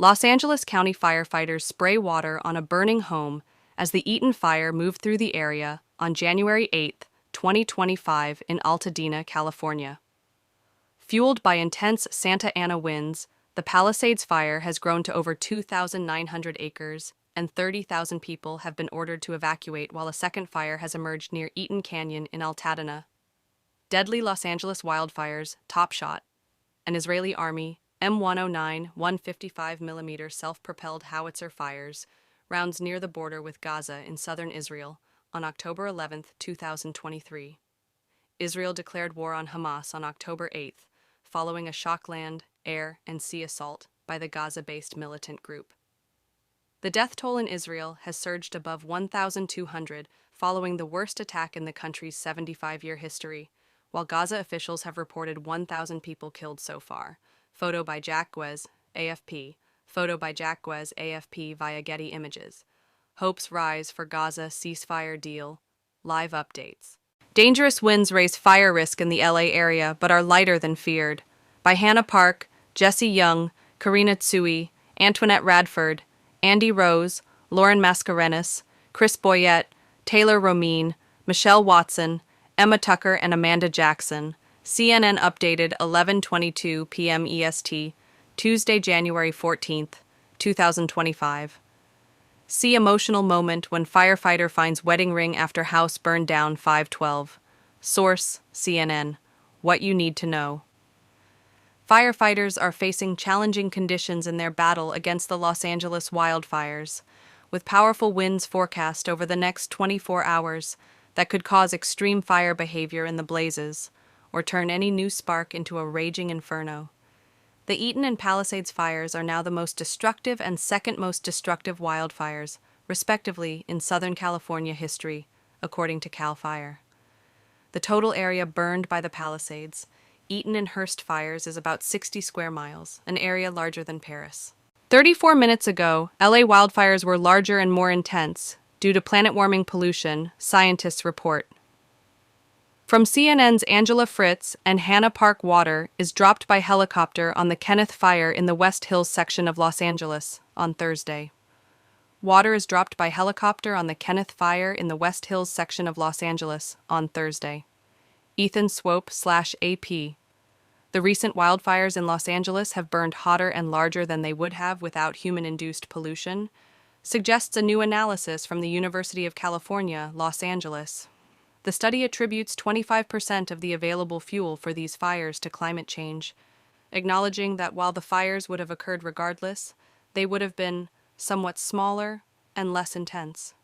Los Angeles County firefighters spray water on a burning home as the Eaton Fire moved through the area on January 8, 2025 in Altadena, California. Fueled by intense Santa Ana winds, the Palisades Fire has grown to over 2,900 acres, and 30,000 people have been ordered to evacuate while a second fire has emerged near Eaton Canyon in Altadena. Deadly Los Angeles wildfires, Top Shot, an Israeli Army M109 155mm self-propelled howitzer fires, rounds near the border with Gaza in southern Israel on October 11, 2023. Israel declared war on Hamas on October 8, following a shock land, air, and sea assault by the Gaza-based militant group. The death toll in Israel has surged above 1,200 following the worst attack in the country's 75-year history, while Gaza officials have reported 1,000 people killed so far. Photo by Jack Guez, AFP. Photo by Jack Guez, AFP via Getty Images. Hopes rise for Gaza ceasefire deal. Live updates. Dangerous winds raise fire risk in the LA area but are lighter than feared. By Hannah Park, Jesse Young, Karina Tsui, Antoinette Radford, Andy Rose, Lauren Mascarenas, Chris Boyette, Taylor Romine, Michelle Watson, Emma Tucker, and Amanda Jackson. CNN updated 11:22 p.m. EST, Tuesday, January 14th, 2025. See emotional moment when firefighter finds wedding ring after house burned down 5/12. Source, CNN. What you need to know. Firefighters are facing challenging conditions in their battle against the Los Angeles wildfires, with powerful winds forecast over the next 24 hours that could cause extreme fire behavior in the blazes, or turn any new spark into a raging inferno. The Eaton and Palisades fires are now the most destructive and second most destructive wildfires, respectively, in Southern California history, according to CAL FIRE. The total area burned by the Palisades, Eaton and Hearst fires, is about 60 square miles, an area larger than Paris. 34 minutes ago, LA wildfires were larger and more intense due to planet-warming pollution, scientists report. From CNN's Angela Fritz, and Hannah Park water is dropped by helicopter on the Kenneth Fire in the West Hills section of Los Angeles on Thursday. Water is dropped by helicopter on the Kenneth Fire in the West Hills section of Los Angeles on Thursday. Ethan Swope/AP. The recent wildfires in Los Angeles have burned hotter and larger than they would have without human-induced pollution, suggests a new analysis from the University of California, Los Angeles. The study attributes 25% of the available fuel for these fires to climate change, acknowledging that while the fires would have occurred regardless, they would have been somewhat smaller and less intense.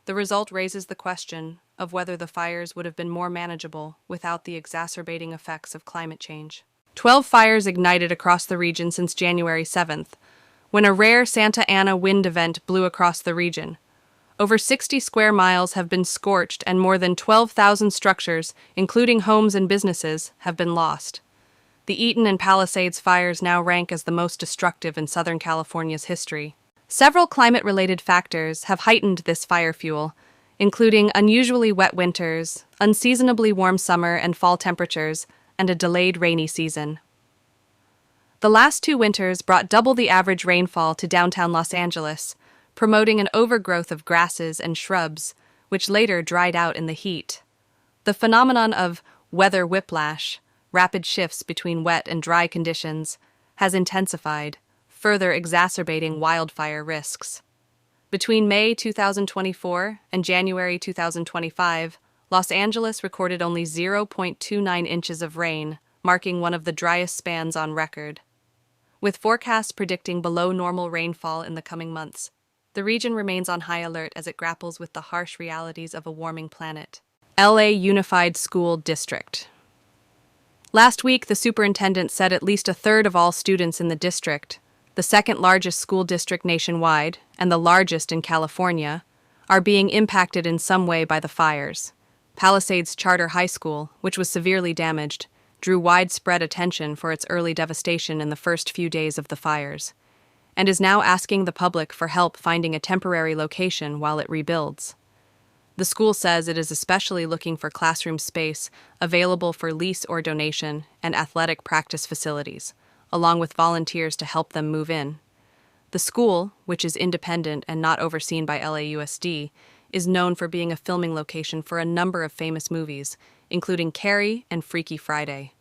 The result raises the question of whether the fires would have been more manageable without the exacerbating effects of climate change. 12 fires ignited across the region since January 7th, when a rare Santa Ana wind event blew across the region. Over 60 square miles have been scorched and more than 12,000 structures, including homes and businesses, have been lost. The Eaton and Palisades fires now rank as the most destructive in Southern California's history. Several climate-related factors have heightened this fire fuel, including unusually wet winters, unseasonably warm summer and fall temperatures, and a delayed rainy season. The last 2 winters brought double the average rainfall to downtown Los Angeles, promoting an overgrowth of grasses and shrubs, which later dried out in the heat. The phenomenon of weather whiplash, rapid shifts between wet and dry conditions, has intensified, further exacerbating wildfire risks. Between May 2024 and January 2025, Los Angeles recorded only 0.29 inches of rain, marking one of the driest spans on record. With forecasts predicting below normal rainfall in the coming months, the region remains on high alert as it grapples with the harsh realities of a warming planet. LA Unified School District. Last week, the superintendent said at least a third of all students in the district, the second largest school district nationwide and the largest in California, are being impacted in some way by the fires. Palisades Charter High School, which was severely damaged, drew widespread attention for its early devastation in the first few days of the fires, and is now asking the public for help finding a temporary location while it rebuilds. The school says it is especially looking for classroom space available for lease or donation and athletic practice facilities, along with volunteers to help them move in. The school, which is independent and not overseen by LAUSD, is known for being a filming location for a number of famous movies, including Carrie and Freaky Friday.